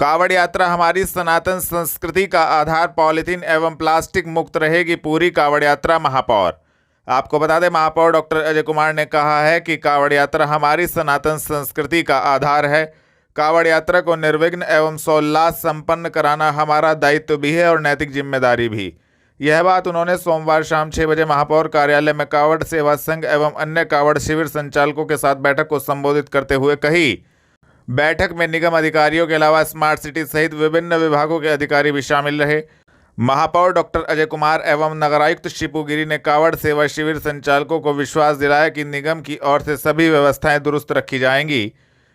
कावड़ यात्रा हमारी सनातन संस्कृति का आधार। पॉलीथीन एवं प्लास्टिक मुक्त रहेगी पूरी कावड़ यात्रा। महापौर, आपको बता दें, महापौर डॉक्टर अजय कुमार ने कहा है कि कावड़ यात्रा हमारी सनातन संस्कृति का आधार है। कावड़ यात्रा को निर्विघ्न एवं सोल्लास संपन्न कराना हमारा दायित्व भी है और नैतिक जिम्मेदारी भी। यह बात उन्होंने सोमवार शाम 6 बजे महापौर कार्यालय में कावड़ सेवा संघ एवं अन्य कावड़ शिविर संचालकों के साथ बैठक को संबोधित करते हुए कही। बैठक में निगम अधिकारियों के अलावा स्मार्ट सिटी सहित विभिन्न विभागों के अधिकारी भी शामिल रहे। महापौर डॉक्टर अजय कुमार एवं नगरायुक्त शिपू गिरी ने कावड़ सेवा शिविर संचालकों को विश्वास दिलाया कि निगम की ओर से सभी व्यवस्थाएं दुरुस्त रखी जाएंगी।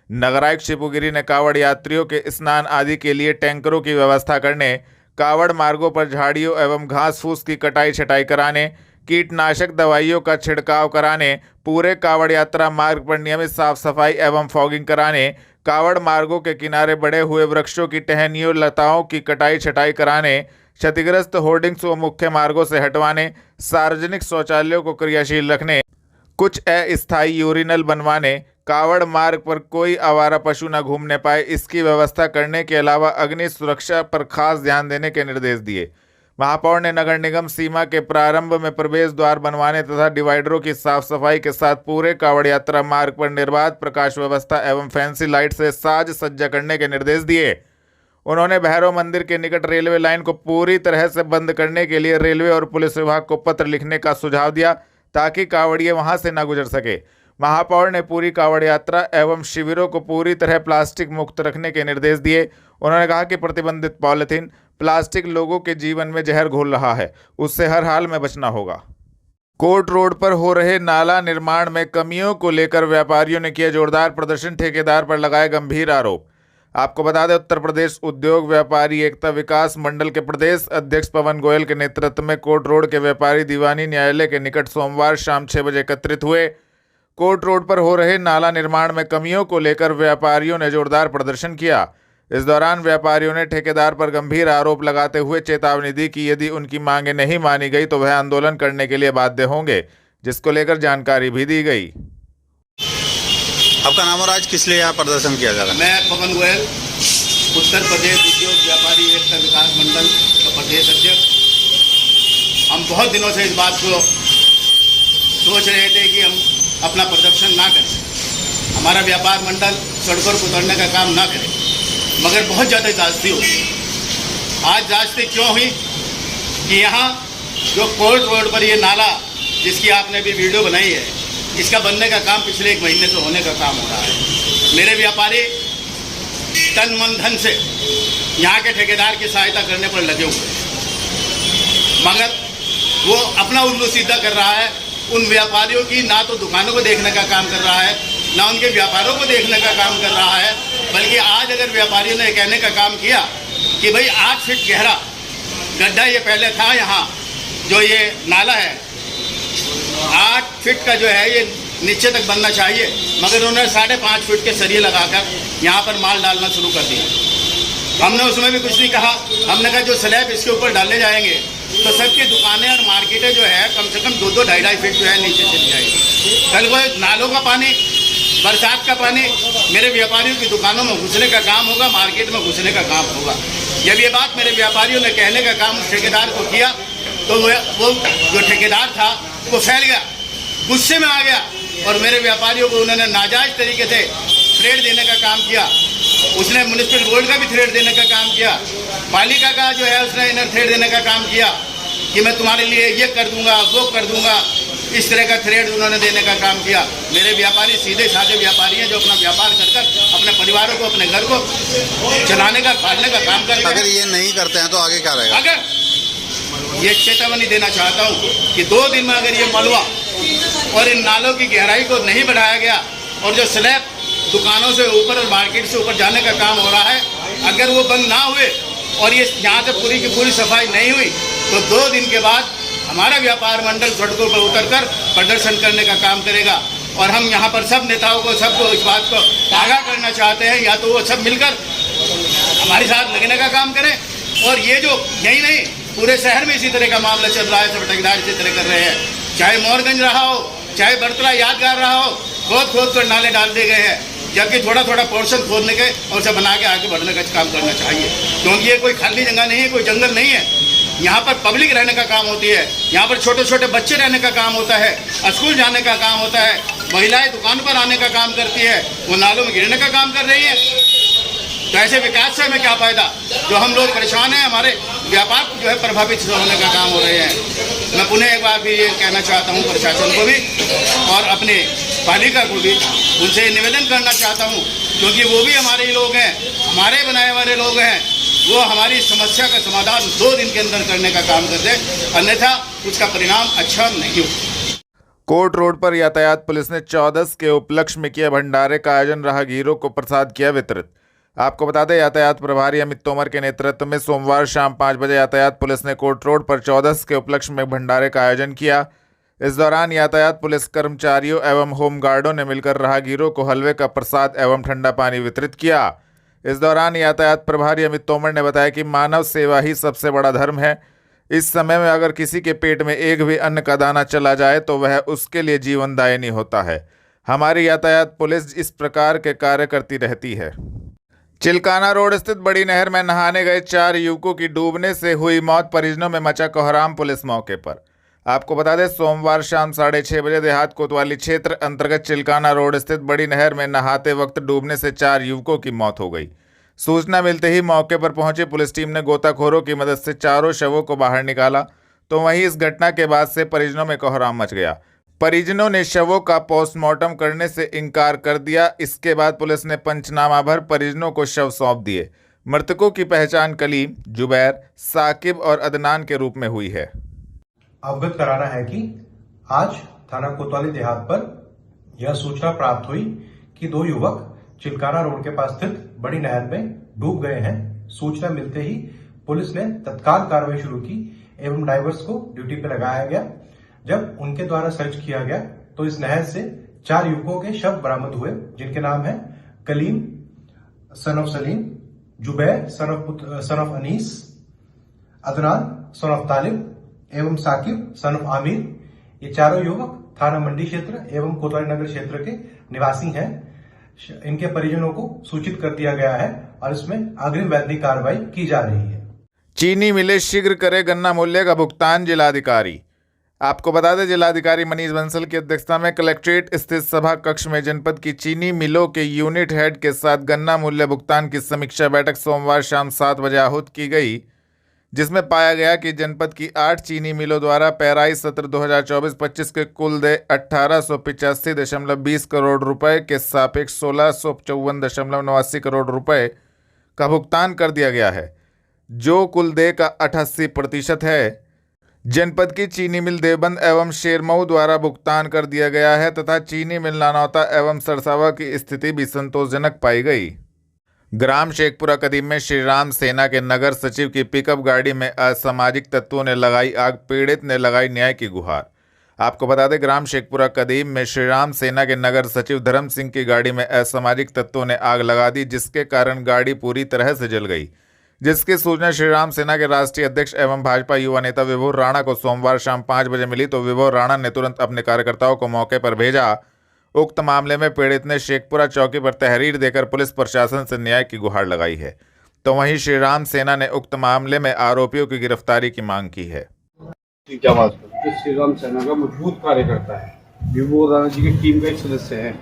नगरायुक्त शिपू गिरी ने कावड़ यात्रियों के स्नान आदि के लिए टैंकरों की व्यवस्था करने, कावड़ मार्गों पर झाड़ियों एवं घास फूस की कटाई छटाई कराने, कीटनाशक दवाइयों का छिड़काव कराने, पूरे कावड़ यात्रा मार्ग पर नियमित साफ सफाई एवं फॉगिंग कराने, कावड़ मार्गों के किनारे बढ़े हुए वृक्षों की टहनियों लताओं की कटाई छटाई कराने, क्षतिग्रस्त होर्डिंग्स को मुख्य मार्गों से हटवाने, सार्वजनिक शौचालयों को क्रियाशील रखने, कुछ अस्थायी यूरिनल बनवाने, कावड़ मार्ग पर कोई आवारा पशु न घूमने पाए, इसकी व्यवस्था करने के अलावा अग्नि सुरक्षा पर खास ध्यान देने के निर्देश दिए। महापौर ने नगर निगम सीमा के प्रारंभ में प्रवेश द्वार बनवाने तथा डिवाइडरों की साफ सफाई के साथ पूरे कावड़ यात्रा मार्ग पर निर्बाध प्रकाश व्यवस्था एवं फैंसी लाइट से साज सज्जा करने के निर्देश दिए। उन्होंने भैरव मंदिर के निकट रेलवे लाइन को पूरी तरह से बंद करने के लिए रेलवे और पुलिस विभाग को पत्र लिखने का सुझाव दिया ताकि कावड़िए वहां से न गुजर सके। महापौर ने पूरी कावड़ यात्रा एवं शिविरों को पूरी तरह प्लास्टिक मुक्त रखने के निर्देश दिए। उन्होंने कहा कि प्रतिबंधित पॉलीथीन प्लास्टिक लोगों के जीवन में जहर घोल रहा है, उससे हर हाल में बचना होगा। कोर्ट रोड पर हो रहे नाला निर्माण में कमियों को लेकर व्यापारियों ने किया जोरदार प्रदर्शन, ठेकेदार पर लगाए गंभीर आरोप। आपको बता दें, उत्तर प्रदेश उद्योग व्यापारी एकता विकास मंडल के प्रदेश अध्यक्ष पवन गोयल के नेतृत्व में कोर्ट रोड के व्यापारी दीवानी न्यायालय के निकट सोमवार शाम 6 बजे एकत्रित हुए। कोर्ट रोड पर हो रहे नाला निर्माण में कमियों को लेकर व्यापारियों ने जोरदार प्रदर्शन किया। इस दौरान व्यापारियों ने ठेकेदार पर गंभीर आरोप लगाते हुए चेतावनी दी कि यदि उनकी मांगें नहीं मानी गई तो वह आंदोलन करने के लिए बाध्य होंगे, जिसको लेकर जानकारी भी दी गई। आपका नाम और आज किस लिए यहाँ प्रदर्शन किया जा रहा है? मैं पवन गोयल, उत्तर प्रदेश उद्योग व्यापारी एकता विकास मंडल का प्रदेश अध्यक्ष। हम बहुत दिनों से इस बात को सोच रहे थे कि हम अपना प्रदर्शन ना करें, हमारा व्यापार मंडल सड़कों पर उतरने का काम ना करे, मगर बहुत ज़्यादा जास्ती हुई। आज जास्ती क्यों हुई कि यहाँ जो कोर्ट रोड पर ये नाला जिसकी आपने भी वीडियो बनाई है, इसका बनने का काम पिछले 1 महीने से होने का काम हो रहा है। मेरे व्यापारी तन मन धन से यहाँ के ठेकेदार की सहायता करने पर लगे हुए हैं, मगर वो अपना उल्लू सीधा कर रहा है। उन व्यापारियों की ना तो दुकानों को देखने का काम कर रहा है, ना उनके व्यापारों को देखने का काम कर रहा है, बल्कि आज अगर व्यापारियों ने कहने का काम किया कि भाई 8 फीट गहरा गड्ढा ये पहले था, यहाँ जो ये नाला है 8 फीट का जो है ये नीचे तक बनना चाहिए, मगर उन्होंने 5.5 फीट के सरिये लगाकर यहाँ पर माल डालना शुरू कर दिया। हमने उसमें भी कुछ नहीं कहा। हमने कहा जो स्लैब इसके ऊपर डाले जाएंगे तो सबकी दुकानें और मार्केटें जो है कम से कम 2-2, 2.5 फीट जो है नीचे चली जाएगी। कल वो नालों का पानी, बरसात का पानी मेरे व्यापारियों की दुकानों में घुसने का काम होगा, मार्केट में घुसने का काम होगा। जब ये बात मेरे व्यापारियों ने कहने का काम ठेकेदार को किया तो वो जो ठेकेदार था वो फैल गया, गुस्से में आ गया और मेरे व्यापारियों को उन्होंने नाजायज़ तरीके से थ्रेड देने का काम किया। उसने म्यूनिसिपल बोर्ड का भी थ्रेड देने का काम किया, पालिका का जो है उसने इनर थ्रेड देने का काम किया कि मैं तुम्हारे लिए ये कर दूंगा, वो कर दूंगा। इस तरह का थ्रेड उन्होंने देने का काम किया। मेरे व्यापारी सीधे साधे व्यापारी हैं जो अपना व्यापार कर अपने परिवारों को, अपने घर को चलाने का, पालने का काम करते हैं। अगर ये नहीं करते हैं तो आगे क्या रहेगा? अगर ये चेतावनी देना चाहता हूँ कि 2 दिन में अगर ये मलबा और इन नालों की गहराई को नहीं बढ़ाया गया और जो स्लैब दुकानों से ऊपर और मार्केट से ऊपर जाने का काम हो रहा है, अगर वो बंद ना हुए और ये यहाँ से पूरी की पूरी सफाई नहीं हुई तो 2 दिन के बाद हमारा व्यापार मंडल सड़कों पर उतरकर प्रदर्शन करने का काम करेगा। और हम यहाँ पर सब नेताओं को, सबको इस बात को आगाह करना चाहते हैं, या तो वो सब मिलकर हमारे साथ लगने का काम करें। और ये जो यही नहीं, पूरे शहर में इसी तरह का मामला चल रहा है, सब ठेकेदार इसी तरह कर रहे हैं। चाहे मोरगंज रहा हो, चाहे बरतला यादगार रहा हो, खोद कर नाले डाल दिए गए हैं। जबकि थोड़ा थोड़ा पोर्शन खोदने के और उसे बना के आगे बढ़ने का काम करना चाहिए, क्योंकि ये कोई खाली जगह नहीं है, कोई जंगल नहीं है। यहाँ पर पब्लिक रहने का काम होती है, यहाँ पर छोटे छोटे बच्चे रहने का काम होता है, स्कूल जाने का काम होता है, महिलाएं दुकान पर आने का काम करती है, वो नालों में गिरने का काम कर रही है। तो ऐसे विकास से हमें क्या फायदा? जो हम लोग परेशान हैं, हमारे व्यापार जो है प्रभावित होने का काम हो रहे हैं। मैं पुनः एक बार भी ये कहना चाहता हूँ प्रशासन को भी और अपने पालिका को भी, उनसे निवेदन करना चाहता हूँ, क्योंकि वो भी हमारे ही लोग हैं, हमारे बनाए वाले लोग हैं। वो हमारी समस्या का समाधान 2 दिन के अंदर करने का काम कर दे, अन्यथा उसका परिणाम अच्छा नहीं हो। कोर्ट रोड पर यातायात पुलिस ने 14 के उपलक्ष्य में किया भंडारे का आयोजन, राहगीरों को प्रसाद किया वितरित। आपको बता दें, यातायात प्रभारी अमित तोमर के नेतृत्व में सोमवार शाम 5 बजे यातायात पुलिस ने कोर्ट रोड पर 14 के उपलक्ष्य में भंडारे का आयोजन किया। इस दौरान यातायात पुलिस कर्मचारियों एवं होमगार्डों ने मिलकर राहगीरों को हलवे का प्रसाद एवं ठंडा पानी वितरित किया। इस दौरान यातायात प्रभारी अमित तोमर ने बताया कि मानव सेवा ही सबसे बड़ा धर्म है। इस समय में अगर किसी के पेट में एक भी अन्न का दाना चला जाए तो वह उसके लिए जीवनदायिनी होता है। हमारी यातायात पुलिस इस प्रकार के कार्य करती रहती है। चिल्काना रोड स्थित बड़ी नहर में नहाने गए 4 युवकों की डूबने से हुई मौत, परिजनों में मचा कोहराम, पुलिस मौके पर। आपको बता दें, सोमवार शाम 6:30 बजे देहात कोतवाली क्षेत्र अंतर्गत चिल्काना रोड स्थित बड़ी नहर में नहाते वक्त डूबने से 4 युवकों की मौत हो गई। सूचना मिलते ही मौके पर पहुंची पुलिस टीम ने गोताखोरों की मदद से चारों शवों को बाहर निकाला, तो वहीं इस घटना के बाद से परिजनों में कोहराम मच गया। परिजनों ने शवों का पोस्टमार्टम करने से इनकार कर दिया। इसके बाद पुलिस ने पंचनामा भर परिजनों को शव सौंप दिए। मृतकों की पहचान कलीम, जुबैर, साकिब और अदनान के रूप में हुई है। अवगत कराना है कि आज थाना कोतवाली देहात पर यह सूचना प्राप्त हुई कि 2 युवक चिल्काना रोड के पास स्थित बड़ी नहर में डूब गए हैं। सूचना मिलते ही पुलिस ने तत्काल कार्रवाई शुरू की एवं डाइवर्स को ड्यूटी पर लगाया गया। जब उनके द्वारा सर्च किया गया तो इस नहर से 4 युवकों के शव बरामद हुए, जिनके नाम है Kaleem son of Saleem, Zubair son of Anees, Adnan son of Talib एवं साकिब सन ऑफ आमिर। ये चारों युवक थाना मंडी क्षेत्र एवं कोतवाली नगर क्षेत्र के निवासी हैं। इनके परिजनों को सूचित कर दिया गया है और इसमें अग्रिम वैधानिक कार्रवाई की जा रही है। चीनी मिले शीघ्र करे गन्ना मूल्य का भुगतान, जिलाधिकारी। आपको बता दें, जिलाधिकारी मनीष बंसल की अध्यक्षता में कलेक्ट्रेट स्थित सभा कक्ष में जनपद की चीनी मिलों के यूनिट हेड के साथ गन्ना मूल्य भुगतान की समीक्षा बैठक सोमवार शाम 7 बजे आहूत की गई, जिसमें पाया गया कि जनपद की 8 चीनी मिलों द्वारा पेराई सत्र 2024-25 के कुल देय 1885.20 करोड़ रुपए के सापेक्ष 1654.89 करोड़ रुपए का भुगतान कर दिया गया है, जो कुल देय का 88% है। जनपद की चीनी मिल देवबंद एवं शेरमऊ द्वारा भुगतान कर दिया गया है तथा चीनी मिल नानौता एवं सरसावा की स्थिति भी संतोषजनक पाई गई। ग्राम शेखपुरा कदीम में श्री राम सेना के नगर सचिव की पिकअप गाड़ी में असामाजिक तत्वों ने लगाई आग, पीड़ित ने लगाई न्याय की गुहार। आपको बता दें, ग्राम शेखपुरा कदीम में श्री राम सेना के नगर सचिव धर्म सिंह की गाड़ी में असामाजिक तत्वों ने आग लगा दी, जिसके कारण गाड़ी पूरी तरह से जल गई। जिसकी सूचना श्री राम सेना के राष्ट्रीय अध्यक्ष एवं भाजपा युवा नेता विभोर राणा को सोमवार शाम 5 बजे मिली, तो विभोर राणा ने तुरंत अपने कार्यकर्ताओं को मौके पर भेजा। उक्त मामले में पीड़ित ने शेखपुरा चौकी पर तहरीर देकर पुलिस प्रशासन से न्याय की गुहार लगाई है, तो वहीं श्री राम सेना ने उक्त मामले में आरोपियों की गिरफ्तारी की मांग की है। क्या बात है? श्री राम सेना का मजबूत कार्यकर्ता है, विभोर राणा जी की टीम का एक सदस्य है,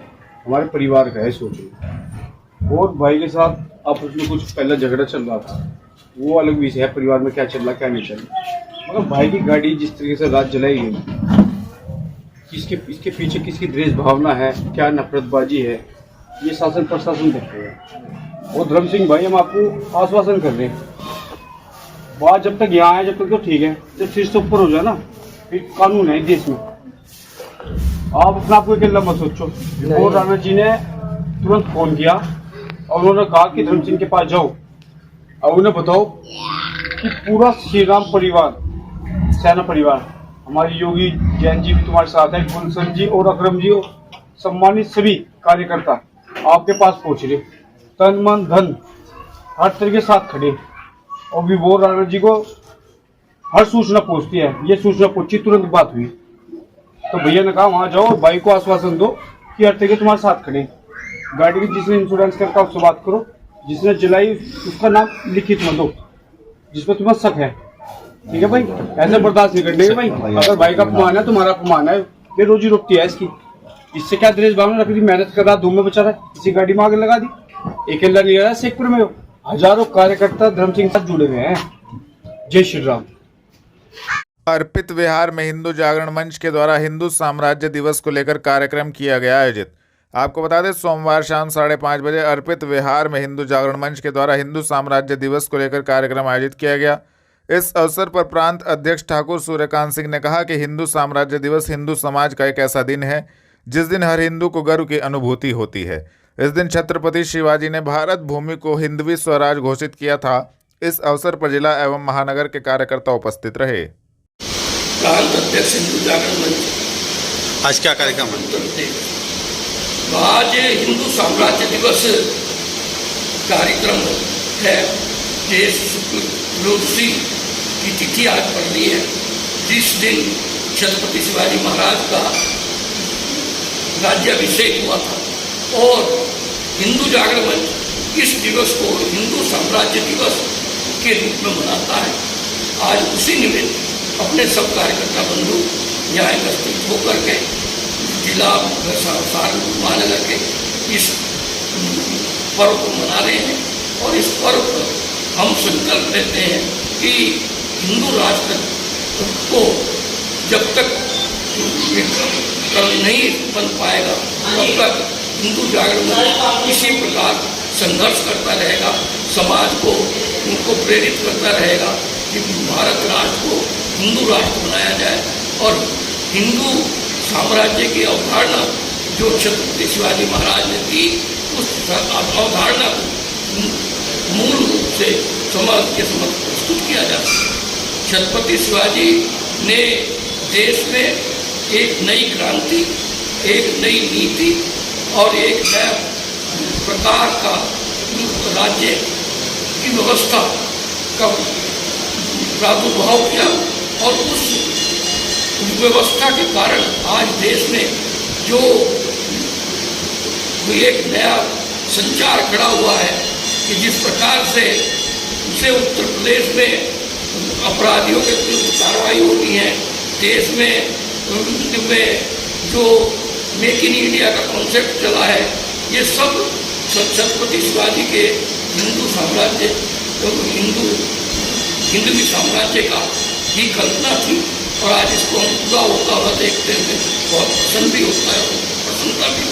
हमारे परिवार का है सोचिए। और भाई के साथ आपस में कुछ पहला झगड़ा चल रहा था, वो अलग विषय है, परिवार में क्या चल रहा क्या नहीं चल रहा। मगर भाई की गाड़ी जिस तरीके से रात जलाई गई, इसके पीछे किसकी द्वेष भावना है, क्या नफरतबाजी है, ये शासन प्रशासन देख रहे हैं। और धर्म सिंह भाई, हम आपको आश्वासन कर रहे हैं, बात जब तक यहाँ है जब तक तो ठीक है, जब फिर से ऊपर हो जाए ना, फिर कानून है देश में, आप अपना आपको अकेला मत सोचो। विभोर राणा जी ने तुरंत फोन किया और उन्होंने कहा कि धर्म सिंह के पास जाओ और उन्हें बताओ कि पूरा श्री राम परिवार, सेना परिवार, हमारी योगी जैन जी भी तुम्हारे साथ है, गुलशन जी और अकरम जी और सम्मानित सभी कार्यकर्ता आपके पास पहुंच रहे, तन मन धन हर तरह के साथ खड़े। और विभोर राणा जी को हर सूचना पहुंचती है, ये सूचना पहुंची, तुरंत बात हुई, तो भैया ने कहा वहां जाओ, भाई को आश्वासन दो कि हर तरह के तुम्हारे साथ खड़े। गाड़ी की जिसने इंश्योरेंस करता उससे बात करो, जिसने जलाई उसका नाम लिखित मत दो जिसमें तुम्हें शक है। ठीक है भाई, ऐसे बर्दाश्त नहीं करने भाई। अगर भाई का अपमान है, तुम्हारा अपमान है, फिर रोजी रोटी है इसकी। इससे क्या दिनेश बाबू ने रख दी, मेहनत कर रहा, धूम में बचा रहा है, इसी गाड़ी में आगे लगा दी। एक अल्लाह नहीं रहा, शेखपुर में हजारों कार्यकर्ता धर्म सिंह साथ जुड़े हुए हैं। जय श्री राम। अर्पित विहार में हिंदू जागरण मंच के द्वारा हिंदू साम्राज्य दिवस को लेकर कार्यक्रम किया गया आयोजित। आपको बता दें, सोमवार शाम 5:30 बजे अर्पित विहार में हिंदू जागरण मंच के द्वारा हिंदू साम्राज्य दिवस को लेकर कार्यक्रम आयोजित किया गया। इस अवसर पर प्रांत अध्यक्ष ठाकुर सूर्यकांत सिंह ने कहा कि हिंदू साम्राज्य दिवस हिंदू समाज का एक ऐसा दिन है जिस दिन हर हिंदू को गर्व की अनुभूति होती है। इस दिन छत्रपति शिवाजी ने भारत भूमि को हिंदवी स्वराज घोषित किया था। इस अवसर पर जिला एवं महानगर के कार्यकर्ता उपस्थित रहे। प्रांत अध्यक्ष हिंदू जागरण मंच आज क्या कार्यक्रम है? आज हिंदू साम्राज्य दिवस कार्यक्रम है। देश शुक्ल की तिथि आज पड़ रही है, जिस दिन छत्रपति शिवाजी महाराज का राज्याभिषेक हुआ था। और हिंदू जागरण मंच इस दिवस को हिंदू साम्राज्य दिवस के रूप में मनाता है। आज उसी निमित्त अपने सब कार्यकर्ता बंधु यहाँ एकत्रित होकर के जिला महानगर के इस पर्व को मना रहे हैं। और इस पर्व पर हम संकल्प लेते हैं कि हिंदू राष्ट्र को जब तक नहीं बन पाएगा तब तक हिंदू जागरण इसी प्रकार संघर्ष करता रहेगा, समाज को उनको प्रेरित करता रहेगा कि भारत राष्ट्र को हिंदू राष्ट्र बनाया जाए। और हिंदू साम्राज्य की अवधारणा जो छत्रपति शिवाजी महाराज ने दी, उस अवधारणा को मूल रूप से समाज के समक्ष प्रस्तुत किया जाता है। छत्रपति शिवाजी ने देश में एक नई क्रांति, एक नई नीति और एक नया प्रकार का राज्य की व्यवस्था का प्रादुर्भाव किया। और उस व्यवस्था के कारण आज देश में जो एक नया संचार खड़ा हुआ है कि जिस प्रकार से उत्तर प्रदेश में अपराधियों के विरुद्ध कार्रवाई होती है, देश में जो मेक इन इंडिया का कॉन्सेप्ट चला है, ये सब छत्रपति शिवाजी के हिंदू साम्राज्य हिंदवी साम्राज्य का ही कल्पना थी। और आज इसको हम पूरा होता हुआ देखते हुए बहुत प्रसन्न भी होता है, प्रसन्नता भी।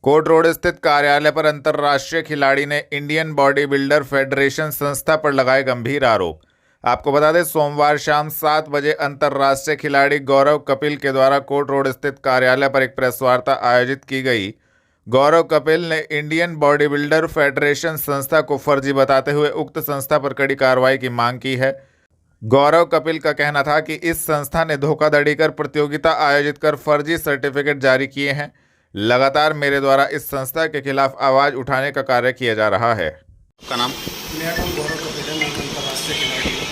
कोर्ट रोड स्थित कार्यालय पर अंतर्राष्ट्रीय खिलाड़ी ने इंडियन बॉडी बिल्डर फेडरेशन संस्था पर लगाए गंभीर आरोप। आपको बता दें, सोमवार शाम 7 बजे अंतर्राष्ट्रीय खिलाड़ी गौरव कपिल के द्वारा कोर्ट रोड स्थित कार्यालय पर एक प्रेस वार्ता आयोजित की गई। गौरव कपिल ने इंडियन बॉडी बिल्डर फेडरेशन संस्था को फर्जी बताते हुए उक्त संस्था पर कड़ी कार्रवाई की मांग की है। गौरव कपिल का कहना था कि इस संस्था ने धोखाधड़ी कर प्रतियोगिता आयोजित कर फर्जी सर्टिफिकेट जारी किए हैं। लगातार मेरे द्वारा इस संस्था के खिलाफ आवाज उठाने का कार्य किया जा रहा है। का नाम? मेरा नाम गौरव कपिल है, मैं अंतर्राष्ट्रीय खिलाड़ी हूँ।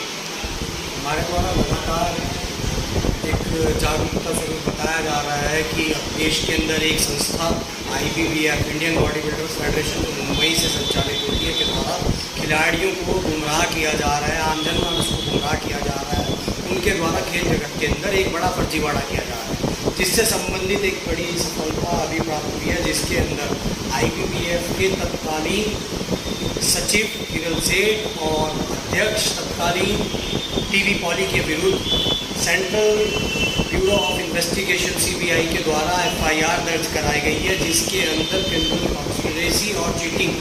हमारे द्वारा लगातार एक जागरूकता स्वरूप बताया जा रहा है कि देश के अंदर एक संस्था IBBF Indian body builders federation जो मुंबई से संचालित होती है के द्वारा खिलाड़ियों को गुमराह किया जा रहा है, आम जनमानस को गुमराह किया जा रहा है। उनके द्वारा खेल जगत के अंदर एक बड़ा फर्जीवाड़ा किया जा रहा है, जिससे संबंधित एक बड़ी सफलता अभी प्राप्त हुई है, जिसके अंदर IBBF के तत्कालीन सचिव किरण सेठ और अध्यक्ष तत्कालीन TV पॉली के विरुद्ध central bureau of investigation CBI के द्वारा FIR दर्ज कराई गई है, जिसके अंदर क्रिमिनल कॉन्स्पिरेसी और चीटिंग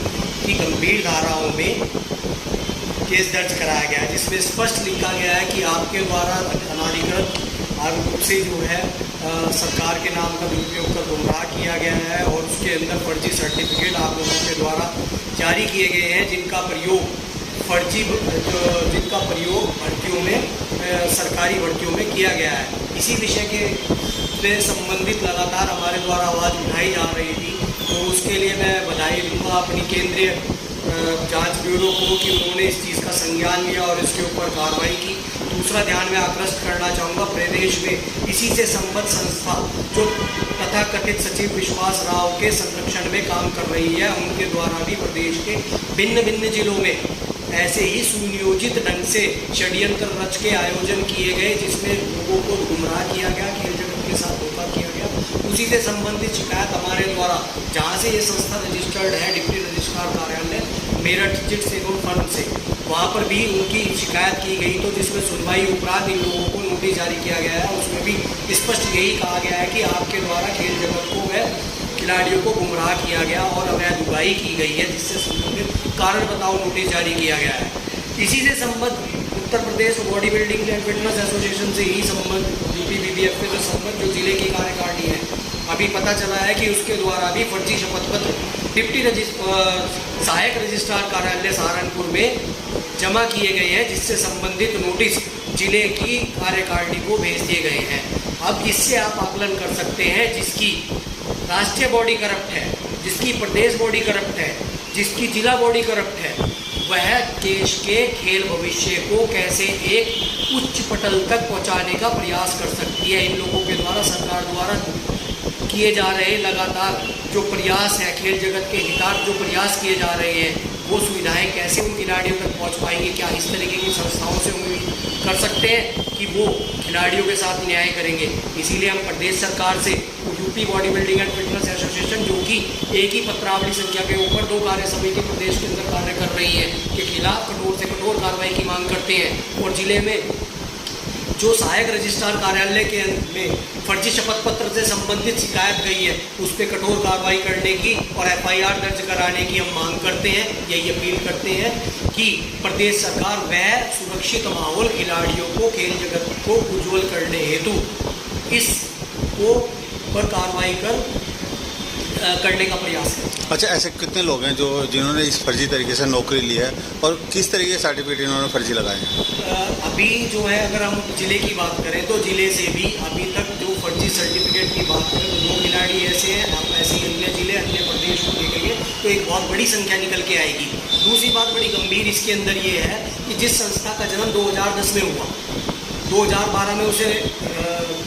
की गंभीर धाराओं में केस दर्ज कराया गया है, जिसमें स्पष्ट लिखा गया है कि आपके द्वारा अनाधिकृत रूप से जो है सरकार के नाम का दुरुपयोग कर गुमराह किया गया है और उसके अंदर फर्जी सर्टिफिकेट आप लोगों के द्वारा जारी किए गए हैं, जिनका प्रयोग भर्तियों में सरकारी भर्तियों में किया गया है। इसी विषय के से संबंधित लगातार हमारे द्वारा आवाज़ उठाई जा रही थी, तो उसके लिए मैं बधाई दूंगा अपनी केंद्रीय जांच ब्यूरो को कि उन्होंने इस चीज़ का संज्ञान लिया और इसके ऊपर कार्रवाई की। दूसरा ध्यान में आकृष्ट करना चाहूँगा, प्रदेश में इसी से संबद्ध संस्था जो तथा कथित सचिव विश्वास राव के संरक्षण में काम कर रही है। उनके द्वारा भी प्रदेश के भिन्न भिन्न जिलों में ऐसे ही सुनियोजित ढंग से षड्यंत्र रच के आयोजन किए गए, जिसमें लोगों को गुमराह किया गया, खेल जगत के साथ धोखा किया गया। उसी से संबंधित शिकायत हमारे द्वारा, जहाँ से ये संस्था रजिस्टर्ड है, डिप्टी रजिस्ट्रार कार्यालय मेरठ जिट्स एवं फंड से, वहाँ पर भी उनकी शिकायत की गई, तो जिसमें सुनवाई उपरांत इन लोगों को नोटिस जारी किया गया है। उसमें भी स्पष्ट यही कहा गया है कि आपके द्वारा खेल जगत को व खिलाड़ियों को गुमराह किया गया और अवैध उगाही की गई है, जिससे संबंधित कारण बताओ नोटिस जारी किया गया है। इसी से संबंध Uttar Pradesh body building and fitness association से ही संबंध, UPBBF के संबंध जो जिले की कार्यकारिणी है, अभी पता चला है कि उसके द्वारा भी फर्जी शपथ पत्र डिप्टी सहायक रजिस्ट्रार कार्यालय सहारनपुर में जमा किए गए हैं, जिससे संबंधित नोटिस जिले की कार्यकारिणी को भेज दिए गए हैं। अब इससे आप आकलन कर सकते हैं, जिसकी राष्ट्रीय बॉडी करप्ट है, जिसकी प्रदेश बॉडी करप्ट है, जिसकी जिला बॉडी करप्ट है, वह देश के खेल भविष्य को कैसे एक उच्च पटल तक पहुंचाने का प्रयास कर सकती है। इन लोगों के द्वारा, सरकार द्वारा किए जा रहे लगातार जो प्रयास है, खेल जगत के हितार्थ जो प्रयास किए जा रहे हैं, वो सुविधाएं कैसे उन खिलाड़ियों तक पहुंच पाएंगी? क्या इस तरीके की संस्थाओं से उम्मीद कर सकते हैं कि वो खिलाड़ियों के साथ न्याय करेंगे? इसीलिए हम प्रदेश सरकार से UP body building and fitness association, जो कि एक ही पत्रावली संख्या के ऊपर 2 कार्य समिति प्रदेश के अंदर कार्य कर रही है, के खिलाफ कठोर से कठोर कार्रवाई की मांग करते हैं। और जिले में जो सहायक रजिस्ट्रार कार्यालय के में फर्जी शपथ पत्र से संबंधित शिकायत गई है, उस पर कठोर कार्रवाई करने की और FIR दर्ज कराने की हम मांग करते हैं। यही अपील करते हैं कि प्रदेश सरकार वह सुरक्षित माहौल खिलाड़ियों को, खेल जगत को उज्ज्वल करने हेतु इसको पर कार्रवाई करने का प्रयास करें। अच्छा, ऐसे कितने लोग हैं जिन्होंने इस फर्जी तरीके से नौकरी ली है और किस तरीके के सर्टिफिकेट इन्होंने फर्जी लगाए हैं? अभी जो है, अगर हम जिले की बात करें तो जिले से भी अभी तक जो फर्जी सर्टिफिकेट की बात करें तो 2 खिलाड़ी ऐसे हैं। आप ऐसे अन्य जिले, अन्य प्रदेश को देखेंगे तो एक बहुत बड़ी संख्या निकल के आएगी। दूसरी बात बड़ी गंभीर इसके अंदर ये है कि जिस संस्था का जन्म 2010 में हुआ, 2012 में उसे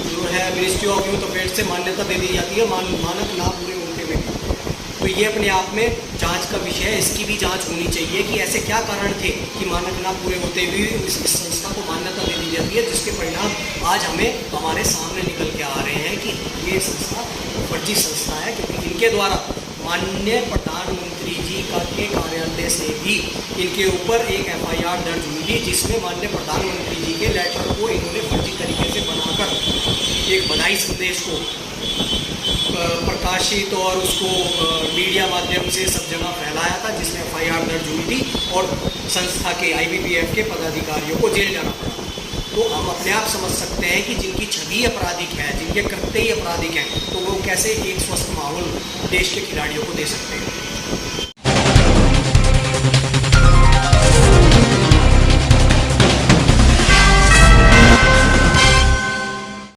जो है मिनिस्ट्री ऑफ यूथ अफेयर्स से मान्यता दे दी जाती है, मानक ना पूरे होने में। तो ये अपने आप में जांच का विषय है। इसकी भी जांच होनी चाहिए कि ऐसे क्या कारण थे कि मानक ना पूरे होते हुए इस संस्था को मान्यता दे दी जाती है, जिसके परिणाम आज हमारे सामने निकल के आ रहे हैं कि ये संस्था फर्जी संस्था है। क्योंकि इनके द्वारा माननीय प्रधानमंत्री जी के कार्यालय से भी इनके ऊपर एक FIR दर्ज हुई थी, जिसमें माननीय प्रधानमंत्री जी के लेटर को इन्होंने फर्जी तरीके से बनाकर एक बधाई संदेश को प्रकाशित और उसको मीडिया माध्यम से सब जगह फैलाया था, जिसमें FIR दर्ज हुई थी और संस्था के IBBF के पदाधिकारियों को जेल जाना पड़ा। तो हम अपने आप समझ सकते हैं कि जिनकी छवि आपराधिक है, जिनके कृत्य ही आपराधिक हैं, तो वो कैसे एक स्वस्थ माहौल देश के खिलाड़ियों को दे सकते हैं।